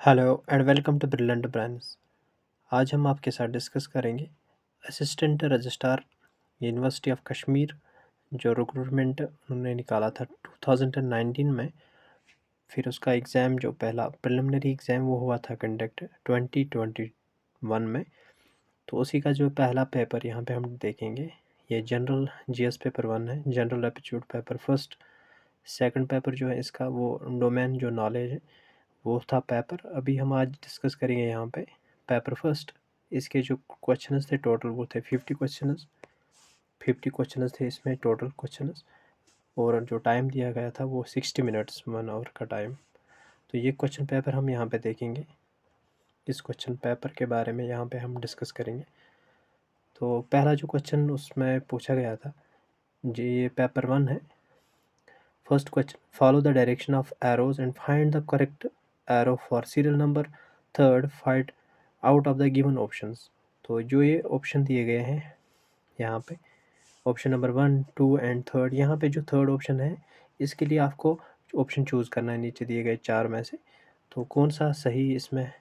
Hello and welcome to brilliant brands. आज हम आपके साथ डिस्कस करेंगे assistant registrar university of Kashmir जो रिक्रूटमेंट उन्होंने निकाला था 2019 में। फिर उसका एग्ज़ाम जो पहला प्रिलिमिनरी एग्ज़ाम वो हुआ था कंडक्ट 2021 में। तो उसी का जो पहला पेपर यहाँ पे हम देखेंगे, ये जनरल जीएस पेपर 1 है, general aptitude paper first. Second paper जो है इसका वो डोमेन जो नॉलेज है वो था पेपर। अभी हम आज डिस्कस करेंगे यहाँ पे पेपर फर्स्ट। इसके जो क्वेश्चंस थे टोटल वो थे 50 क्वेश्चंस थे इसमें टोटल क्वेश्चंस। और जो टाइम दिया गया था वो 60 मिनट्स 1 आवर का टाइम। तो ये क्वेश्चन पेपर हम यहाँ पे देखेंगे। इस क्वेश्चन पेपर के बारे में यहाँ पे हम डिस्कस करेंगे। तो पहला जो क्वेश्चन उसमें पूछा गया था जी, ये पेपर 1 है। First question, follow the direction of arrows and find the correct arrow for serial number. Third, find out of the given options. तो जो ये ऑप्शन दिए गए हैं यहाँ पे, ऑप्शन नंबर 1, 2 एंड थर्ड, यहाँ पे जो थर्ड ऑप्शन है इसके लिए आपको ऑप्शन चूज़ करना है नीचे दिए गए 4 में से। तो कौन सा सही इसमें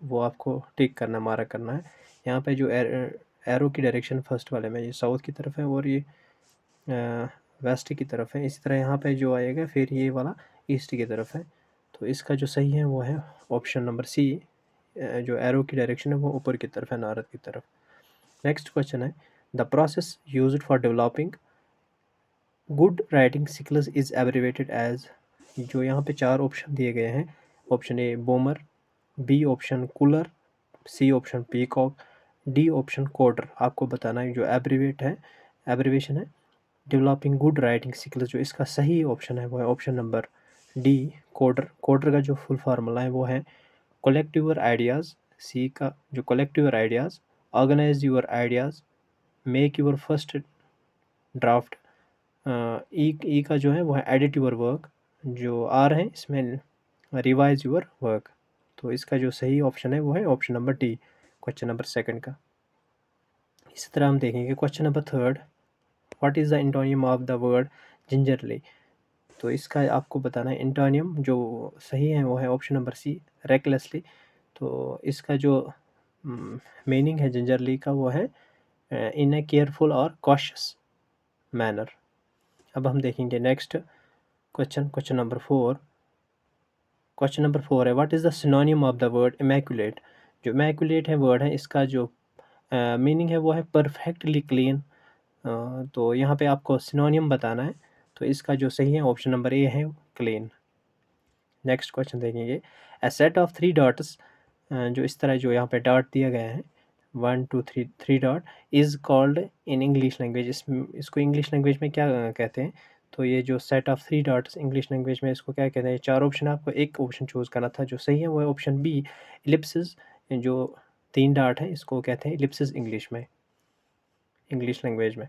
वो आपको टिक करना, मार्क करना है। यहाँ पे जो एरो की डायरेक्शन फर्स्ट वाले में ये साउथ की तरफ है और ये वेस्ट की तरफ है। इसी तरह यहाँ पे जो आएगा फिर ये वाला ईस्ट की तरफ है। तो इसका जो सही है वो है ऑप्शन नंबर सी। जो एरो की डायरेक्शन है वो ऊपर की तरफ है, नॉर्थ की तरफ। नेक्स्ट क्वेश्चन है, the process used for developing good writing skills is abbreviated as. जो यहाँ पे 4 ऑप्शन दिए गए हैं, option A boomer, B option cooler, C option peacock, D option coder. आपको बताना है जो एब्रीवेट है, एब्रीवेशन है डेवलपिंग गुड राइटिंग स्किल्स। जो इसका सही ऑप्शन है वो है option number D, coder. Coder का जो फुल फार्मूला है वो है कलेक्ट योर आइडियाज़। सी का जो collect your ideas, organise your ideas, make your first draft. E का जो है वो है एडिट योर वर्क। जो आर है इसमें रिवाइज योर वर्क। तो इसका जो सही ऑप्शन है वो है option number D, question number second का। इसी तरह हम देखेंगे question number third, what is the antonym of the word gingerly. तो इसका आपको बताना है एंटोनियम। जो सही है वो है ऑप्शन नंबर सी, रेकलेसली। तो इसका जो मीनिंग है जिंजरली का वो है इन ए केयरफुल और कॉशियस मैनर। अब हम देखेंगे next question, question number 4। Question number 4 है, what is the synonym of the word immaculate. जो इमैक्युलेट है वर्ड है इसका जो मीनिंग है वो है परफेक्टली क्लीन। तो यहाँ पे आपको सिनोनिम बताना है। तो इसका जो सही है ऑप्शन नंबर ए है, क्लीन। नेक्स्ट क्वेश्चन देखेंगे, ए सेट ऑफ 3 डॉट्स। जो इस तरह जो यहाँ पे डॉट दिया गया है 1 2 3 3 dot is called in English language. इसको इंग्लिश लैंग्वेज में क्या कहते हैं। तो ये जो set of 3 dots English language में इसको क्या कहते हैं। 4 ऑप्शन, आपको एक ऑप्शन चूज़ करना था। जो सही है वो है ऑप्शन बी, इलिप्सिस। जो 3 डॉट है इसको कहते हैं इलिप्सिस इंग्लिश में, इंग्लिश लैंग्वेज में।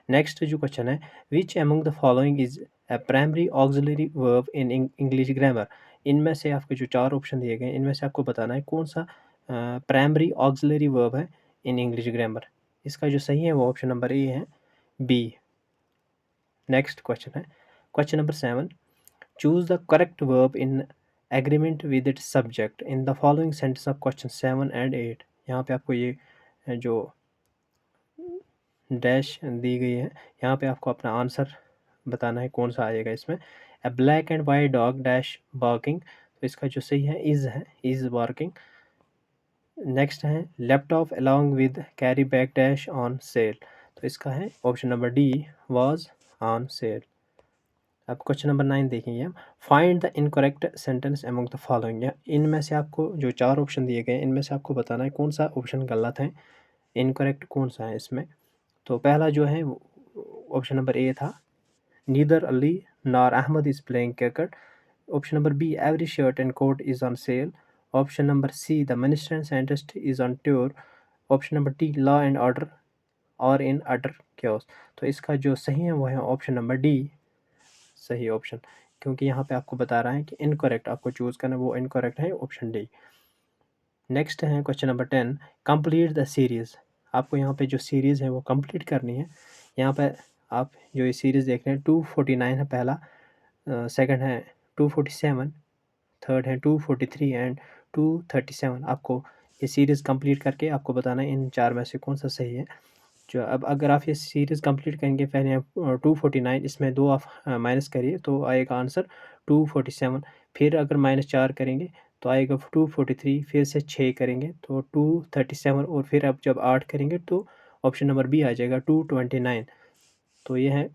नेक्स्ट जो क्वेश्चन है, which among the following is a primary auxiliary verb in English grammar. इनमें से आपके जो 4 ऑप्शन दिए गए इनमें से आपको बताना है कौन सा प्राइमरी ऑक्सिलरी वर्ब है इन इंग्लिश ग्रामर। इसका जो सही है वो ऑप्शन नंबर ए है, बी। नेक्स्ट क्वेश्चन है question number 7, choose the correct verb in agreement with its subject in the following sentence of question 7 and 8। यहाँ पे आपको ये जो डैश दी गई है यहाँ पे आपको अपना आंसर बताना है कौन सा आएगा इसमें। A black and white dog dash barking. तो इसका जो सही है इज़ बार्किंग। नेक्स्ट है laptop along with carry bag dash on sale. तो इसका है option number D, was on sale. अब क्वेश्चन नंबर 9 देखेंगे हम, find the incorrect sentence among the following. इनमें से आपको जो 4 ऑप्शन दिए गए इनमें से आपको बताना है कौन सा ऑप्शन गलत है, इनकरेक्ट कौन सा है इसमें। तो पहला जो है ऑप्शन नंबर ए था, neither Ali nor Ahmed is playing cricket. Option number B, every shirt and coat is on sale. Option number C, the minister and scientist is on tour. Option number D, law and order are in utter chaos. तो इसका जो सही है वो है option number D, सही option. क्योंकि यहाँ पे आपको बता रहा है कि इनकरेक्ट आपको चूज़ करना, वो इनकरेक्ट है ऑप्शन डी। नेक्स्ट है question number 10, complete the series. आपको यहाँ पे जो सीरीज़ है वो कंप्लीट करनी है। यहाँ पे आप जो ये सीरीज़ देख रहे हैं 249 है पहला, सेकंड है 247, थर्ड है 243 एंड 237। आपको ये सीरीज़ कंप्लीट करके आपको बताना है इन 4 में से कौन सा सही है। जो अब अगर आप ये सीरीज़ कंप्लीट करेंगे, पहले आप 249 इसमें 2 आप माइनस करिए तो आएगा आंसर 247। फिर अगर -4 करेंगे तो आएगा 243, फिर से 6 करेंगे तो 237, और फिर आप जब 8 करेंगे तो ऑप्शन नंबर बी आ जाएगा 229। तो ये है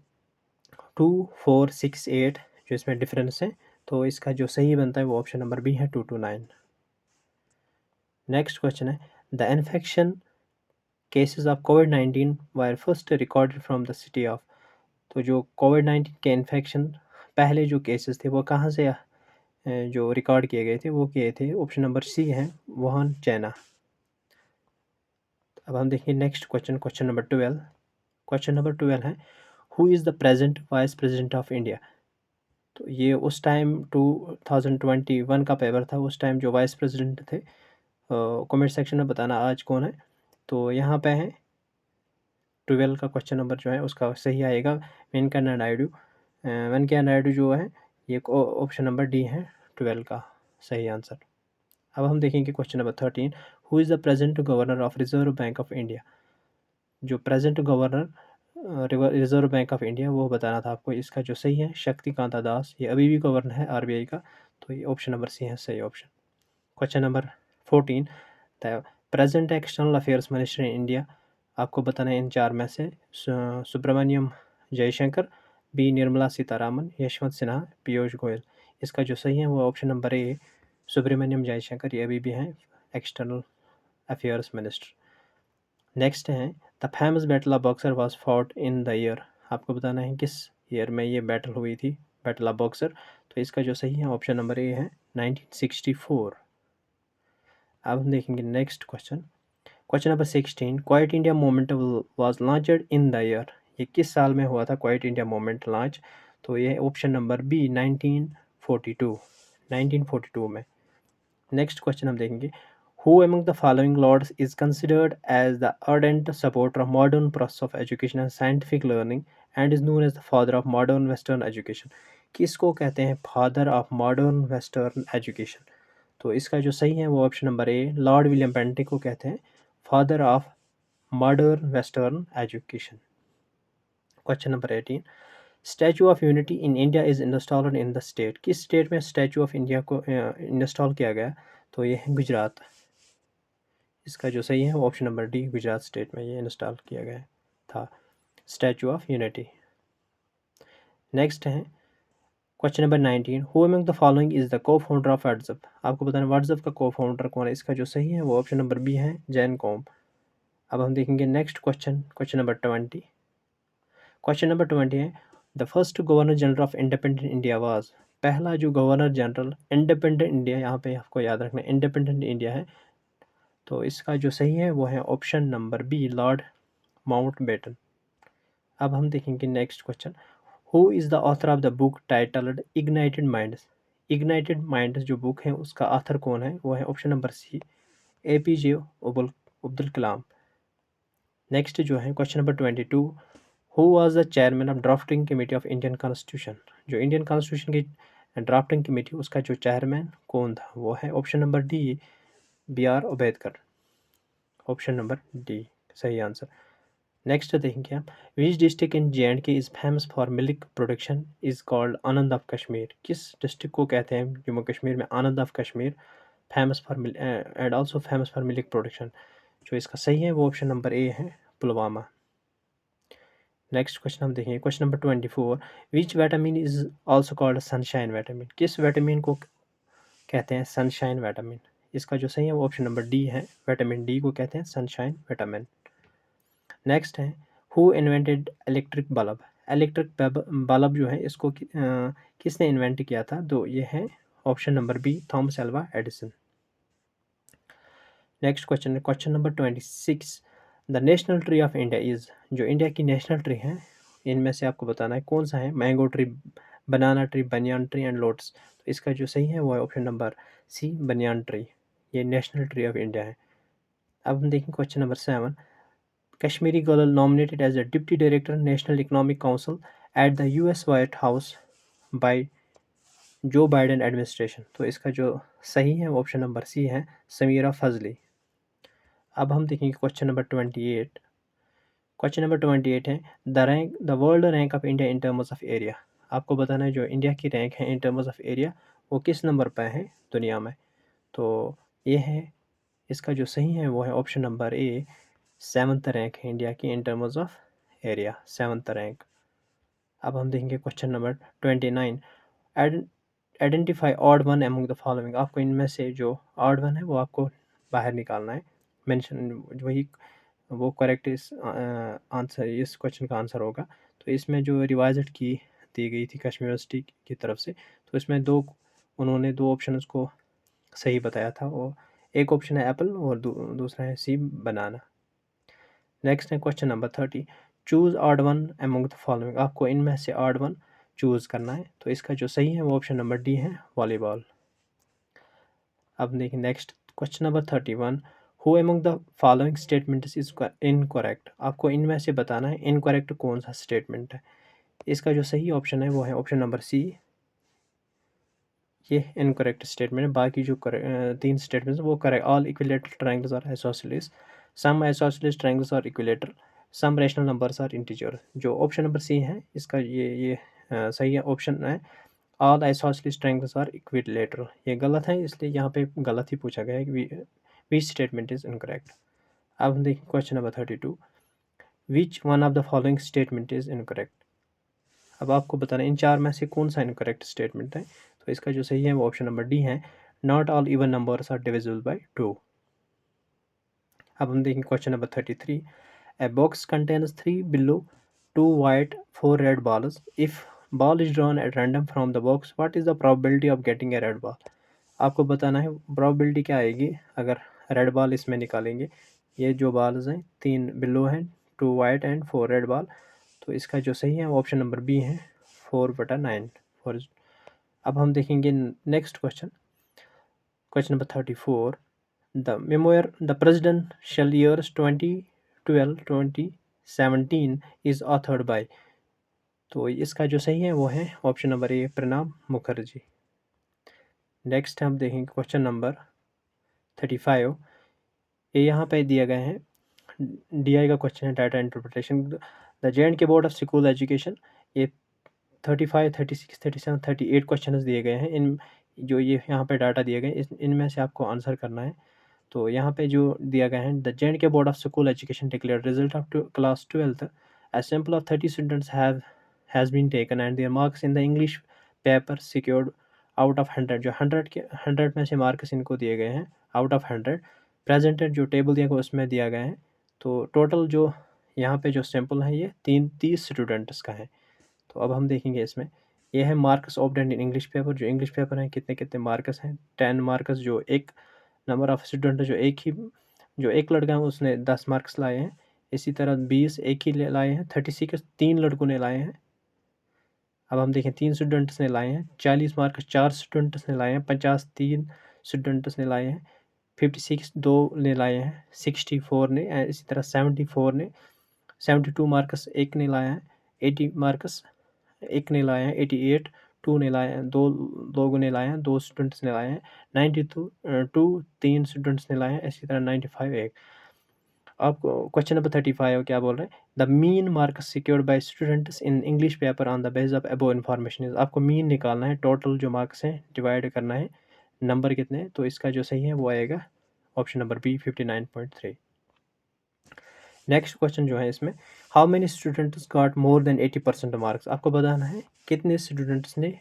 2468 जो इसमें डिफरेंस है। तो इसका जो सही बनता है वो ऑप्शन नंबर बी है 229। नेक्स्ट क्वेश्चन है, the infection cases of covid were first recorded from the city of. तो जो कोविड-19 के इन्फेक्शन पहले जो केसेस थे वो कहाँ से जो रिकॉर्ड किए गए थे वो किए थे, ऑप्शन नंबर सी है वुहान, चाइना। अब हम देखेंगे next question, question number 12। Question number 12 है, who is the present vice president of India. तो ये उस टाइम 2021 का पेपर था, उस टाइम जो वाइस प्रेसिडेंट थे। कमेंट सेक्शन में बताना आज कौन है। तो यहाँ पे है 12 का क्वेश्चन नंबर जो है उसका सही आएगा वेंकैया नायडू। वेंकैया नायडू जो है ये ऑप्शन नंबर डी है 12 का सही आंसर। अब हम देखेंगे question number 13, who is the present governor of reserve bank of India. जो present governor reserve bank of India वो बताना था आपको। इसका जो सही है शक्तिकांता दास, ये अभी भी गवर्नर है आरबीआई का। तो ये ऑप्शन नंबर सी है सही option. Question number 14, the present external affairs minister in India. आपको बताना है इन 4 में से सुब्रमण्यम जयशंकर, बी निर्मला सीतारामन, यशवंत सिन्हा, पीयूष गोयल। इसका जो सही है वो option number A Subrahmanyam Jaishankar, ये अभी भी हैं एक्सटर्नल अफेयर्स मिनिस्टर। नेक्स्ट है, the famous battle of Buxar was fought in the year. आपको बताना है किस ईयर में ये बैटल हुई थी, बैटल ऑफ बक्सर। तो इसका जो सही है ऑप्शन नंबर ए है 1964। अब हम देखेंगे next question, question number 16, quite India movement was launched in the year. ये किस साल में हुआ था क्वाइट इंडिया मूवमेंट लॉन्च। तो ये ऑप्शन नंबर बी 1942 में। नेक्स्ट क्वेश्चन हम देखेंगे, who among the following lords is considered as the ardent supporter of modern process of education and scientific learning and is known as the father of modern western education. किसको कहते हैं father of modern western education. तो इसका जो सही है वो option number A lord William Bentinck को कहते हैं father of modern western education. Question number 18, statue of unity in India is installed in the state. किस स्टेट में स्टैचू ऑफ इंडिया को इंस्टॉल किया गया। तो ये है गुजरात। इसका जो सही है वो option number D Gujarat state में ये इंस्टॉल किया गया था स्टैचू ऑफ यूनिटी। नेक्स्ट है question number 19, who among the following is the को फाउंडर ऑफ व्हाट्सएप। आपको बताना व्हाट्सएप का को फाउंडर कौन है। इसका जो सही है वो ऑप्शन नंबर बी है जैन कॉम। अब हम देखेंगे next question, question number 20। Question number 20 है, the first governor general of independent India was. पहला जो गवर्नर जनरल इंडिपेंडेंट इंडिया, यहाँ पे आपको याद रखना इंडिपेंडेंट इंडिया है। तो इसका जो सही है वो है option number B lord Mountbatten. अब हम देखेंगे next question, who is the author of the book titled ignited minds. Ignited minds जो बुक है उसका ऑथर कौन है, वो है option number C APJ Abdul Kalam. Next जो है question number 22, who was the chairman of drafting committee of Indian constitution. जो इंडियन कॉन्स्टिट्यूशन की ड्राफ्टिंग कमेटी उसका जो चेयरमैन कौन था, वो है option number D B R Ambedkar. Option number D सही आंसर। नेक्स्ट देखेंगे आप, which district in J and K is famous for milk production is called Anand of Kashmir. किस डिस्ट्रिक्ट को कहते हैं जम्मू कश्मीर में Anand of Kashmir, famous for and also famous for milk production. जो इसका सही है वो ऑप्शन नंबर ए है पुलवामा। नेक्स्ट क्वेश्चन हम देखेंगे question number 24, which vitamin is also called sunshine vitamin. किस विटामिन को कहते हैं सनशाइन विटामिन। इसका जो सही है वो ऑप्शन नंबर डी है, विटामिन डी को कहते हैं सनशाइन विटामिन। नेक्स्ट है, who invented electric bulb. Electric bulb जो है इसको किसने इन्वेंट किया था। तो ये है option number B Thomas Alva Edison. Next question है question number 26, the national tree of India is. जो इंडिया की नेशनल ट्री है इनमें से आपको बताना है कौन सा है। Mango tree, banana tree, banyan tree and lotus. तो इसका जो सही है वो है ऑप्शन नंबर सी बनियान ट्री, ये नेशनल ट्री ऑफ इंडिया है। अब हम देखें question number 7, Kashmiri girl nominated as a deputy director national economic council at the US White House by Joe Biden administration. तो इसका जो सही है ऑप्शन नंबर सी है, समीरा फजली। अब हम देखेंगे क्वेश्चन नंबर 28। क्वेश्चन नंबर 28 है, the world rank of India in terms of area. आपको बताना है जो इंडिया की रैंक है इन टर्म्स ऑफ एरिया वो किस नंबर पर है दुनिया में। तो ये है, इसका जो सही है वो है ऑप्शन नंबर ए, 7th रैंक है इंडिया की in terms of area, 7th rank. अब हम देखेंगे question number 29। Identify odd one among the following. आपको इनमें से जो ऑड वन है वो आपको बाहर निकालना है, मेंशन वही वो करेक्ट इस आंसर इस क्वेश्चन का आंसर होगा। तो इसमें जो रिवाइज्ड की दी गई थी कश्मीर यूनिवर्सिटी की तरफ से, तो इसमें उन्होंने दो ऑप्शन को सही बताया था, और एक ऑप्शन है एप्पल और दूसरा है सी, बनाना। नेक्स्ट है question number 30। Choose odd one among the following. आपको इनमें से ऑड वन चूज़ करना है, तो इसका जो सही है वो ऑप्शन नंबर डी है, वॉलीबॉल। अब देखिए next question number 31। Who among the following statement is incorrect. आपको इनमें से बताना है इनकरेक्ट कौन सा स्टेटमेंट है। इसका जो सही ऑप्शन है वो है ऑप्शन नंबर सी, ये इनकरेक्ट स्टेटमेंट है। बाकी जो तीन स्टेटमेंट्स वो correct. All equilateral triangles are isosceles, some isosceles triangles are equilateral, some rational numbers are integer. जो ऑप्शन नंबर सी है इसका ये सही है ऑप्शन है, all isosceles triangles are equilateral. ये गलत है, इसलिए यहाँ पे गलत ही पूछा गया है कि विच स्टेटमेंट इज इनकरेक्ट। अब हम देखिए question number 32। Which one of the following statement is incorrect. अब आपको बताना है इन चार में से कौन सा इनकरेक्ट स्टेटमेंट है। तो इसका जो सही है वो ऑप्शन नंबर डी है, not all even numbers are divisible by 2। अब हम देखेंगे question number 33। A box contains 3 blue, 2 white 4 red balls. If ball is drawn at random from the box, what is the probability of getting a red ball. आपको बताना है probability क्या आएगी अगर red ball इसमें निकालेंगे। ये जो बॉल्स हैं 3 बिलो हैं, 2 वाइट एंड 4 रेड बॉल। तो इसका जो सही है वो ऑप्शन नंबर बी है, 4/9 4। अब हम देखेंगे next question, question number 34। The presidential years 2012-2017 is authored by। तो इसका जो सही है वो है ऑप्शन नंबर ए, प्रणब मुखर्जी। नेक्स्ट हम देखेंगे क्वेश्चन नंबर 35। ये यहाँ पे दिया गया है, DI का क्वेश्चन है, data interpretation. The J&K board of school education. ये 35, 36, 37, 38 क्वेश्चन दिए गए हैं। इन जो ये यहाँ पे डाटा दिए गए इनमें से आपको आंसर करना है। तो यहाँ पे जो दिया गया है, the J&K board of school education declare result of class 12th, a sample of 30 students has been taken and their marks in the English paper secured out of 100। जो 100 में से मार्क्स इनको दिए गए हैं आउट ऑफ 100। प्रेजेंटेड जो table दिया गया उसमें दिया गया है। तो टोटल जो यहाँ पे जो सैम्पल है ये 30 स्टूडेंट्स का है। तो अब हम देखेंगे इसमें, ये है marks obtained in English paper. जो इंग्लिश पेपर है कितने कितने मार्क्स हैं, 10 मार्क्स। जो एक नंबर ऑफ स्टूडेंट जो एक लड़का है उसने 10 मार्क्स लाए हैं। इसी तरह 20 एक ही लाए हैं, 36 3 लड़कों ने लाए हैं। अब हम देखें 3 स्टूडेंट्स ने लाए हैं। 40 मार्क्स 4 स्टूडेंट्स ने लाए हैं। 50 3 स्टूडेंट्स ने लाए हैं। 56 2 ने लाए हैं। 64 ने, इसी तरह 74 ने, 72 मार्क्स एक ने लाया है। 80 मार्क्स एक ने लाए हैं। 88 2 ने लाए हैं, 2 लोगों ने लाए हैं, 2 स्टूडेंट्स ने लाए हैं। 92 3 स्टूडेंट्स ने लाए हैं। इसी तरह 95 एक। आपको क्वेश्चन नंबर 35 क्या बोल रहे हैं, the mean marks secured by students in English paper on the base of above information is. आपको मीन निकालना है, टोटल जो मार्क्स हैं डिवाइड करना है, नंबर कितने हैं। तो इसका जो सही है वो आएगा option number B, 59.3। Next question जो है इसमें, how many students got more than 80% marks. आपको बताना है कितने स्टूडेंट्स ने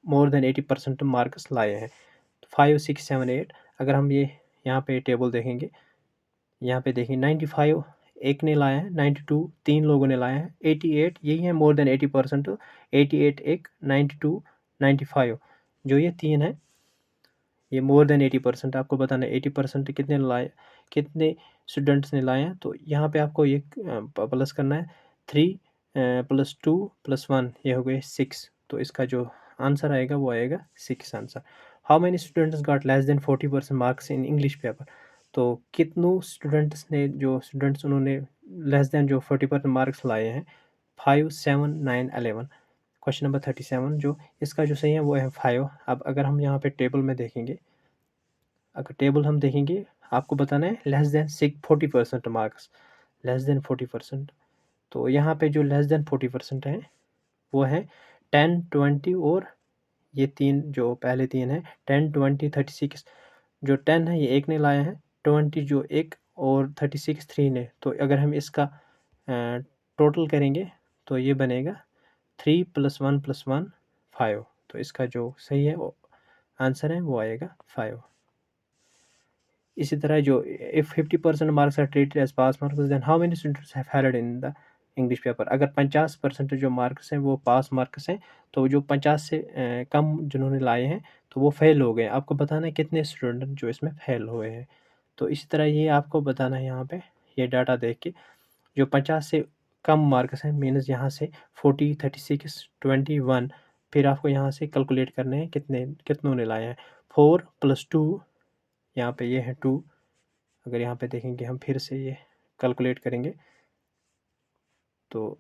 मोर देन 80% मार्क्स लाए हैं। 5 6 7 8। अगर हम ये यहाँ पे टेबल देखेंगे, यहाँ पे देखिए 95 एक ने लाया है, 92 3 लोगों ने लाया है, 88 यही है मोर देन 80%। 88 एक, 92 95 जो ये 3 है ये मोर देन 80%। आपको बताना है 80% कितने स्टूडेंट्स ने लाए हैं। तो यहाँ पे आपको ये प्लस करना है, 3 + 2 + 1 ये हो गए 6। तो इसका जो आंसर आएगा वो आएगा 6 answer. How many students got less than 40% marks in English paper. तो कितनों स्टूडेंट्स ने उन्होंने लेस देन जो 40% मार्क्स लाए हैं, 5 7 9 11। क्वेश्चन नंबर 37 जो इसका जो सही है वो है 5। अब अगर हम यहाँ पे टेबल में देखेंगे, अगर टेबल हम देखेंगे, आपको बताना है less than 40% marks, less than 40%। तो यहाँ पे जो लेस देन 40% है वो है 10, 20 और ये तीन जो पहले तीन है 10, 20, 36। जो 10 है ये एक ने लाया है, 20 जो एक और 36 3 ने। तो अगर हम इसका टोटल करेंगे तो ये बनेगा 3 + 1 + 1 5। तो इसका जो सही है वो आंसर है वो आएगा 5। इसी तरह जो if 50% marks are treated as pass marks then how many students have failed in the English paper. अगर 50% जो मार्क्स हैं वो पास मार्क्स हैं, तो जो 50 से कम जिन्होंने लाए हैं तो वो फेल हो गए। आपको बताना है कितने स्टूडेंट जो इसमें फेल हुए हैं। तो इसी तरह ये आपको बताना है यहाँ पे ये डाटा देख के, जो 50 से कम मार्क्स हैं मीन्स यहाँ से 40, 36, 21, फिर आपको यहाँ से कैलकुलेट करने हैं कितनों ने लाए हैं। 4 + 2 यहाँ पे ये है 2। अगर यहाँ पे देखेंगे हम फिर से ये कैलकुलेट करेंगे तो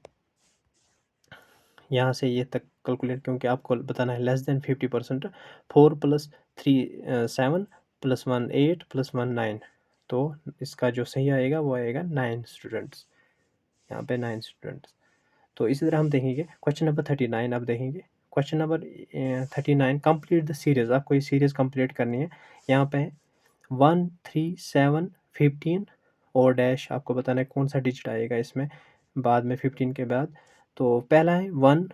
यहाँ से ये तक कैलकुलेट, क्योंकि आपको बताना है लेस देन 50%। 4 + 3 7 + 1 8 + 1 9। तो इसका जो सही आएगा वो आएगा 9 स्टूडेंट्स, यहाँ पे 9 स्टूडेंट्स। तो इसी तरह हम देखेंगे क्वेश्चन नंबर 39। अब देखेंगे question number 39, complete the series. आपको ये सीरीज कंप्लीट करनी है। यहाँ पे 1, 3, 7, 15 और डैश, आपको बताना है कौन सा डिजिट आएगा इसमें बाद में 15 के बाद। तो पहला है 1,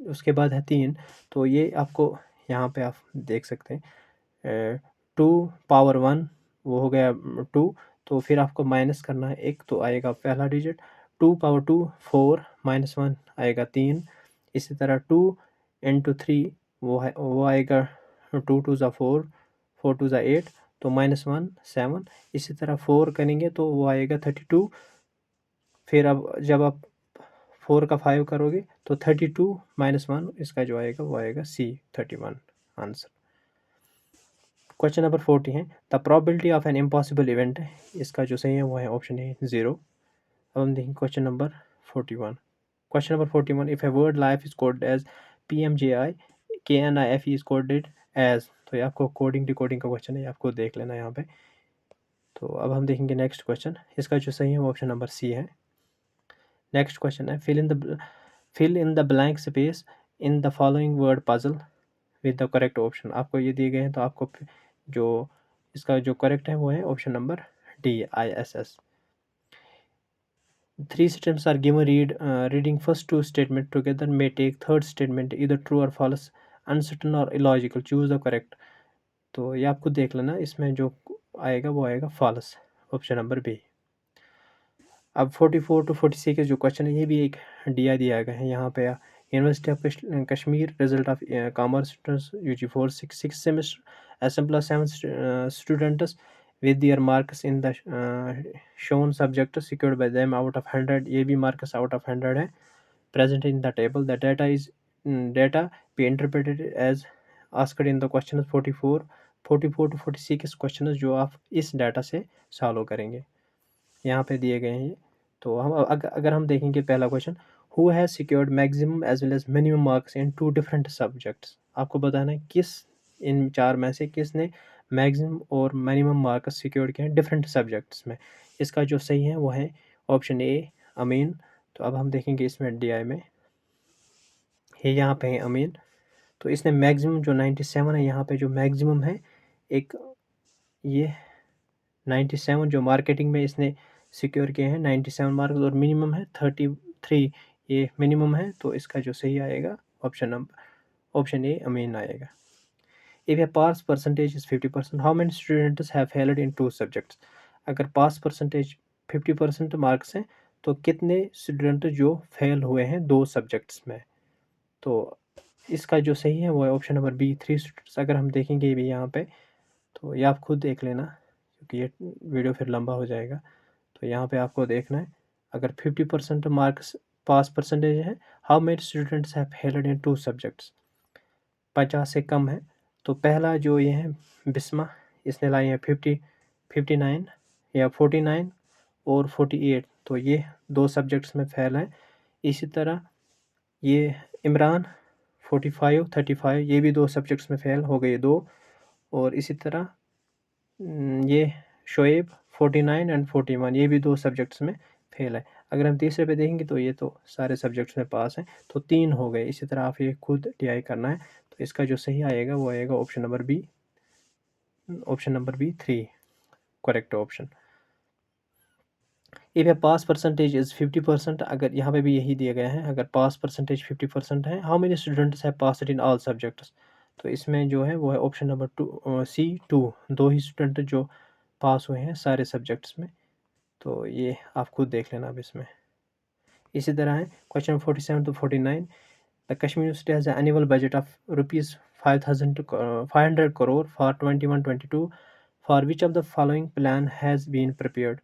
उसके बाद है 3। तो ये आपको यहाँ पे आप देख सकते हैं 2 पावर 1 वो हो गया 2। तो फिर आपको माइनस करना है एक, तो आएगा पहला डिजिट 2 पावर 2 4 -1 आएगा 3। इसी तरह 2 × 3 वो आएगा 2 2 ज़ा 4, 4 2 ज़ा 8, तो -1 7। इसी तरह 4 करेंगे तो वो आएगा 32। फिर अब जब आप 4 का 5 करोगे तो 32 - 1, इसका जो आएगा वो आएगा C 31 आंसर। क्वेश्चन नंबर 40 है the probability of an impossible event है, इसका जो सही है वो है ऑप्शन ए 0। अब हम देखेंगे question number 41। Question number 41, if a word life is coded as PMJI KNIFE is coded as. तो ये आपको कोडिंग डिकोडिंग का क्वेश्चन है, आपको देख लेना यहाँ पे। तो अब हम देखेंगे नेक्स्ट क्वेश्चन, इसका जो सही है वो ऑप्शन नंबर C है। नेक्स्ट क्वेश्चन है fill in the blank space in the following word puzzle with the correct option. आपको ये दिए गए हैं तो आपको जो इसका जो करेक्ट है वो है option number D ISS। 3 statements are given, reading first 2 statements together may take third statement either true or false, uncertain or illogical, choose the correct। तो ये आपको देख लेना, इसमें जो आएगा वो आएगा फॉल्स, ऑप्शन नंबर बी। अब 44 to 46 जो क्वेश्चन है ये भी एक DI दिया गया है यहाँ पे। University of Kashmir result of commerce UG4 6 semester +7 students with their marks in the shown subject secured by them out of 100। ये भी मार्क्स आउट ऑफ 100 है present in the table। The data be interpreted as asked in the question 44 to 46 question जो आप इस data से solve करेंगे, यहाँ पे दिए गए हैं। तो हम अगर हम देखेंगे पहला question, who has secured maximum as well as minimum marks in 2 different subjects. आपको बताना है किस इन 4 में से किसने मैक्सिमम और मिनिमम मार्क्स सिक्योर किए हैं डिफरेंट सब्जेक्ट्स में। इसका जो सही है वो है ऑप्शन ए अमीन। तो अब हम देखेंगे इसमें DI में ये यहाँ पे है अमीन। तो इसने मैक्सिमम जो 97 है, यहाँ पे जो मैक्सिमम है एक ये 97 जो मार्केटिंग में इसने सिक्योर किए हैं 97 मार्क्स, और मिनिमम है 33, ये मिनिमम है। तो इसका जो सही आएगा ऑप्शन ए अमीन आएगा। If a pass percentage is 50%, how many students have failed in 2 subjects. अगर पास परसेंटेज 50% मार्क्स हैं तो कितने स्टूडेंट जो फेल हुए हैं 2 सब्जेक्ट्स में। तो इसका जो सही है वो है ऑप्शन नंबर बी 3 स्टूडेंट्स। अगर हम देखेंगे भी यहाँ पे तो ये आप खुद देख लेना क्योंकि ये वीडियो फिर लंबा हो जाएगा। तो यहाँ पे आपको देखना है अगर 50% मार्क्स पास परसेंटेज है, how many students have failed in 2 subjects, 50 से कम है। तो पहला जो ये है बिस्मा, इसने लाई है 59 या 49 और 48। तो ये 2 सब्जेक्ट्स में फेल हैं। इसी तरह ये इमरान 45 35, ये भी 2 सब्जेक्ट्स में फ़ेल हो गए 2। और इसी तरह ये शोएब 49 एंड 41, ये भी 2 सब्जेक्ट्स में फ़ेल है। अगर हम तीसरे पे देखेंगे तो ये तो सारे सब्जेक्ट्स में पास हैं, तो 3 हो गए। इसी तरह आप ये खुद टीआई करना है। तो इसका जो सही आएगा वो आएगा option number B, 3 correct option. If a pass percentage is 50%, अगर यहाँ पे भी यही दिया गया है, अगर पास परसेंटेज 50% है, how many students have passed in all subjects. तो इसमें जो है वो है ऑप्शन नंबर 2 सी 2, 2 ही स्टूडेंट जो पास हुए हैं सारे सब्जेक्ट्स में। तो ये आप खुद देख लेना अब इसमें। इसी तरह है question 47 to 49, the Kashmir university has an annual budget of ₹500 crore for 21-22, for which of the following plan has been prepared.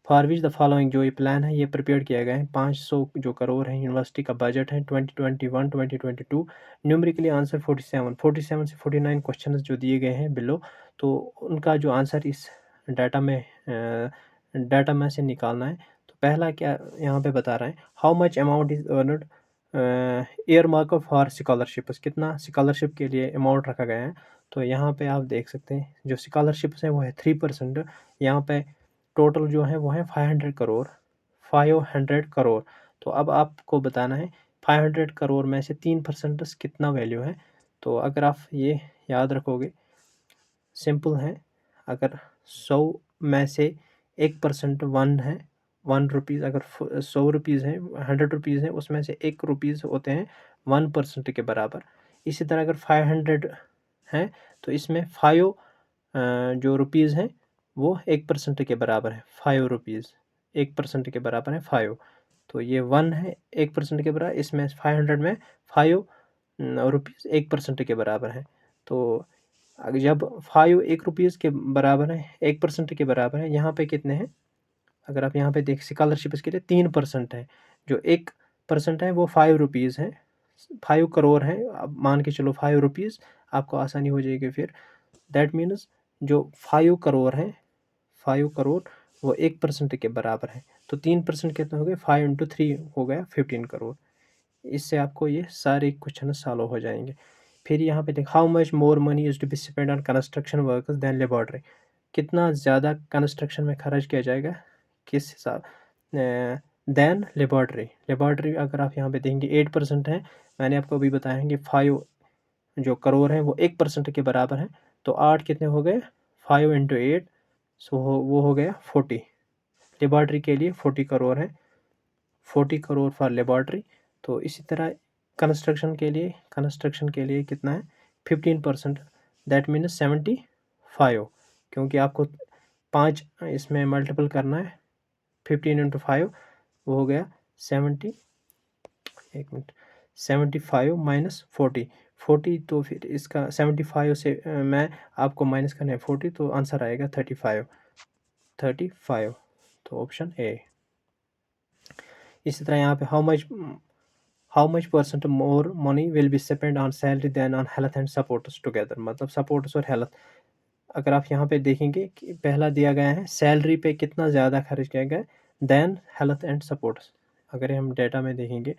For which the following, जो ये प्लान है ये प्रिपेयर किया गया है। 500 जो करोड़ है यूनिवर्सिटी का बजट है 2021-2022। न्यूमेरिकली आंसर 47 से 49 क्वेश्चन जो दिए गए हैं बिलो, तो उनका जो आंसर इस डाटा में से निकालना है। तो पहला क्या यहाँ पे बता रहा है, how much amount is earned air mark for scholarship, कितना स्कॉलरशिप के लिए अमाउंट रखा गया है। तो यहाँ पे आप देख सकते हैं जो स्कॉलरशिप्स है वो है 3%। यहाँ पे टोटल जो है वो है 500 करोड़। तो अब आपको बताना है 500 करोड़ में से 3% कितना वैल्यू है। तो अगर आप ये याद रखोगे, सिंपल है, अगर 100 में से 1% 1 है, 1 रुपीज़, अगर 100 रुपीज़ है, 100 रुपीज़ है, उसमें से 1 रुपीज़ होते हैं 1% के बराबर। इसी तरह अगर 500 है तो इसमें 5 जो रुपीज़ हैं वो 1% के बराबर है। 5 रुपीज़ 1% के बराबर है 5। तो ये 1 है 1% के बराबर, इसमें 500 में 5 रुपीज़ 1% के बराबर है। तो अगर जब 5 1 रुपीज़ के बराबर है, 1% के बराबर है, यहाँ पे कितने हैं, अगर आप यहाँ पे देख स्कॉलरशिप इसके लिए 3% है। जो 1% है वो 5 रुपीज़ है, 5 करोड़ है, अब मान के चलो 5 रुपीज़, आपको आसानी हो जाएगी फिर। दैट मीन्स जो 5 करोड़ है, 5 करोड़ वो 1% के बराबर है। तो 3% कितने हो गए, 5 इंटू 3 हो गया 15 करोड़। इससे आपको ये सारे क्वेश्चन सॉल्व हो जाएंगे। फिर यहाँ पे देख, how much more money is to be spend on construction workers than laboratory, कितना ज़्यादा कंस्ट्रक्शन में खर्च किया जाएगा, किस हिसाब दैन लेबॉर्ट्री अगर आप यहाँ पे देखेंगे 8% है। मैंने आपको अभी बताया है कि 5 जो करोड़ है वो 1% के बराबर है। तो 8 कितने हो गए, 5 इंटू 8, सो वो हो गया 40। लेबॉर्ट्री के लिए 40 करोड़ है, 40 करोड़ फॉर लेबॉर्ट्री। तो इसी तरह कंस्ट्रक्शन के लिए कितना है, 15%, दैट मीन्स 75, क्योंकि आपको 5 इसमें मल्टीपल करना है, 15 इंटू 5 वो हो गया 70, 75 माइनस 40, तो फिर इसका 75 से मैं आपको माइनस करना है 40, तो आंसर आएगा 35। तो ऑप्शन ए। इसी तरह यहाँ पे how much percent more money will be spend on salary than on health and sports together, मतलब सपोर्ट्स और हेल्थ। अगर आप यहाँ पे देखेंगे कि पहला दिया गया है सैलरी पे कितना ज़्यादा खर्च किया गया देन हेल्थ एंड सपोर्ट्स। अगर हम डेटा में देखेंगे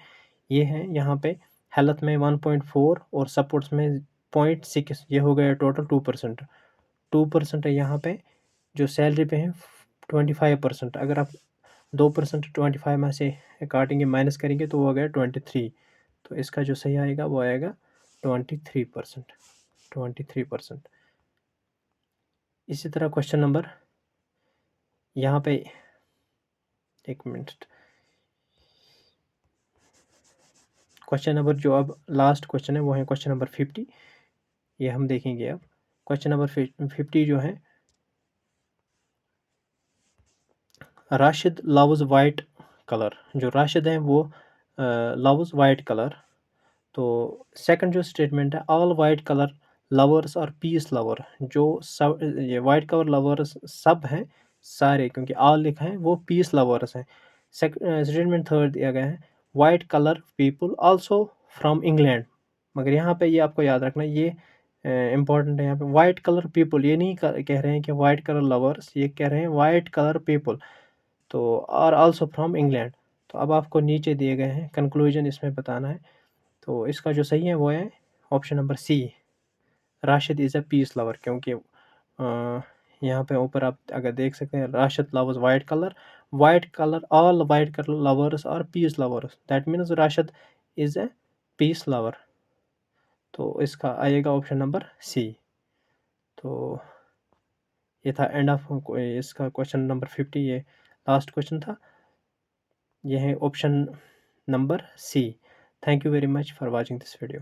ये है यहाँ पे हेल्थ में 1.4 और सपोर्ट्स में 0.6, ये हो गया टोटल 2% है यहाँ पे। जो सैलरी पे है 25%, अगर आप 2% 25 में से काटेंगे माइनस करेंगे तो वो हो गया 23। तो इसका जो सही आएगा वो आएगा 23%। इसी तरह क्वेश्चन नंबर यहाँ पे, एक मिनट, क्वेश्चन नंबर जो अब लास्ट क्वेश्चन है वो है क्वेश्चन नंबर 50। ये हम देखेंगे अब। क्वेश्चन नंबर 50 जो है, राशिद लव्स वाइट कलर, जो राशिद हैं वो लव्स वाइट कलर। तो सेकंड जो स्टेटमेंट है, ऑल वाइट कलर लवर्स और पीस लवर, जो सब ये वाइट कलर लवर्स सब हैं सारे, क्योंकि ऑल लिखा है वो पीस लवर्स हैं। स्टेटमेंट थर्ड दिया गया है, white colour people also from England, मगर यहाँ पे ये आपको याद रखना, ये इम्पॉर्टेंट है। यहाँ पे वाइट कलर पीपल, ये नहीं कह रहे हैं कि वाइट कलर लवर्स, ये कह रहे हैं वाइट कलर पीपल, तो और आल्सो फ्रॉम इंग्लैंड। तो अब आपको नीचे दिए गए हैं कंक्लूजन इसमें बताना है। तो इसका जो सही है वो है option number C, Rashid is a peace lover, क्योंकि यहाँ पे ऊपर आप अगर देख सकते हैं, Rashid loves white colour, all white colour lovers are peace lovers, that means Rashid is a peace lover. तो इसका आएगा ऑप्शन नंबर सी। तो ये था एंड ऑफ इसका क्वेश्चन नंबर 50, ये लास्ट क्वेश्चन था। ये है option number C. Thank you very much for watching this video.